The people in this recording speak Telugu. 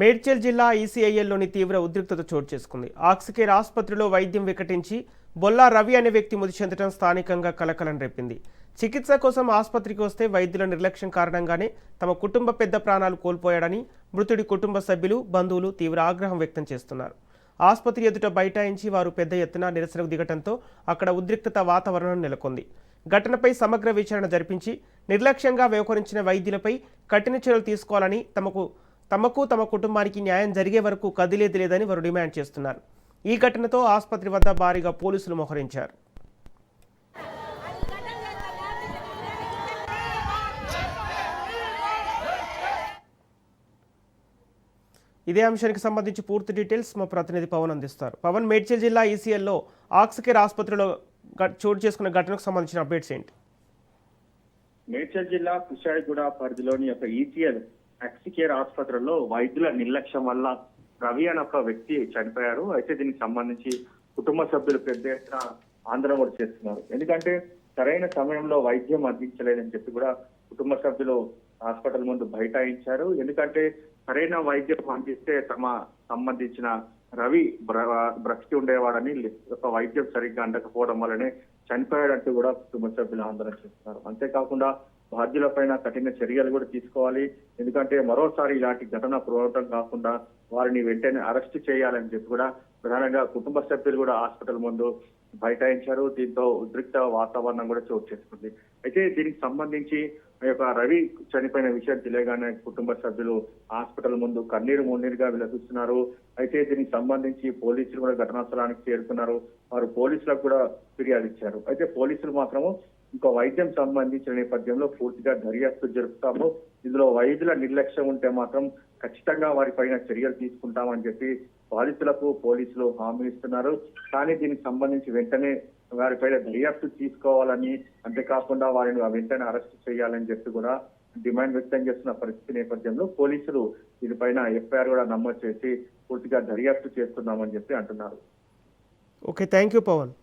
మేడ్చల్ జిల్లా ఈసీఐఎల్లోని తీవ్ర ఉద్రిక్తత చోటు చేసుకుంది. ఆక్సికేర్ ఆసుపత్రిలో వైద్యం వికటించి బొల్లా రవి అనే వ్యక్తి మృతి చెందడం స్థానికంగా కలకలం రేపింది. చికిత్స కోసం ఆసుపత్రికి వస్తే వైద్యుల నిర్లక్ష్యం కారణంగానే తమ కుటుంబ పెద్ద ప్రాణాలు కోల్పోయాడని మృతుడి కుటుంబ సభ్యులు, బంధువులు తీవ్ర ఆగ్రహం వ్యక్తం చేస్తున్నారు. ఆసుపత్రి ఎదుట బైఠాయించి వారు పెద్ద ఎత్తున నిరసనకు దిగటంతో అక్కడ ఉద్రిక్తత వాతావరణం నెలకొంది. ఘటనపై సమగ్ర విచారణ జరిపించి నిర్లక్ష్యంగా వ్యవహరించిన వైద్యులపై కఠిన చర్యలు తీసుకోవాలని తమకు తమ కుటుంబానికి న్యాయం జరిగే వరకు కదిలేది లేదని వారు డిమాండ్ చేస్తున్నారు. ఈ ఘటనతో ఆసుపత్రి వద్ద భారీగా పోలీసులు మోహరించారు. ఇదే అంశానికి సంబంధించి పూర్తి డీటెయిల్స్ మా ప్రతినిధి పవన్ అందిస్తారు. పవన్, మేడ్చల్ జిల్లా ఈసీఎల్లో ఆక్సికేర్ ఆసుపత్రిలో చోటు చేసుకున్న ఘటనకు సంబంధించిన అప్డేట్స్ ఏంటి? మేడ్చల్ జిల్లా కుషాయిగూడ పరిధిలోని ఒక ఈసీఎల్ ఆక్సికేర్ ఆసుపత్రిలో వైద్యుల నిర్లక్ష్యం వల్ల రవి అనే ఒక వ్యక్తి చనిపోయారు. అయితే దీనికి సంబంధించి కుటుంబ సభ్యులు పెద్ద ఎత్తున ఆందోళన కూడా చేస్తున్నారు. ఎందుకంటే సరైన సమయంలో వైద్యం అందించలేదని చెప్పి కూడా కుటుంబ సభ్యులు హాస్పిటల్ ముందు బైఠాయించారు. ఎందుకంటే సరైన వైద్యం అందిస్తే తమ సంబంధించిన రవి బ్రతికి ఉండేవాడని, ఒక వైద్యం సరిగ్గా అందకపోవడం వల్లనే చనిపోయాడంటూ కూడా కుటుంబ సభ్యులు ఆందోళన చేస్తున్నారు. అంతేకాకుండా బాధ్యులపైన కఠిన చర్యలు కూడా తీసుకోవాలి. ఎందుకంటే మరోసారి ఇలాంటి ఘటన పురోగతం కాకుండా వారిని వెంటనే అరెస్ట్ చేయాలని చెప్పి కూడా ప్రధానంగా కుటుంబ సభ్యులు కూడా హాస్పిటల్ ముందు బైఠాయించారు. దీంతో ఉద్రిక్త వాతావరణం కూడా చోటు చేసుకుంది. అయితే దీనికి సంబంధించి రవి చనిపోయిన విషయం తెలియగానే కుటుంబ సభ్యులు హాస్పిటల్ ముందు కన్నీరు మున్నీరుగా విలపిస్తున్నారు. అయితే దీనికి సంబంధించి పోలీసులు కూడా ఘటనా స్థలానికి చేరుకున్నారు. వారు పోలీసులకు కూడా ఫిర్యాదు ఇచ్చారు. అయితే పోలీసులు మాత్రము ఇంకో వైద్యం సంబంధించిన నేపథ్యంలో పూర్తిగా దర్యాప్తు జరుపుతాము, ఇందులో వైద్యుల నిర్లక్ష్యం ఉంటే మాత్రం ఖచ్చితంగా వారిపైన చర్యలు తీసుకుంటామని చెప్పి బాధితులకు పోలీసులు హామీ ఇస్తున్నారు. కానీ దీనికి సంబంధించి వెంటనే వారిపైన దర్యాప్తు తీసుకోవాలని, అంతేకాకుండా వారిని వెంటనే అరెస్ట్ చేయాలని చెప్పి కూడా డిమాండ్ వ్యక్తం చేస్తున్న పరిస్థితి నేపథ్యంలో పోలీసులు దీనిపైన ఎఫ్ఐఆర్ కూడా నమోదు చేసి పూర్తిగా దర్యాప్తు చేస్తున్నామని చెప్పి అంటున్నారు. Okay, thank you Pawan.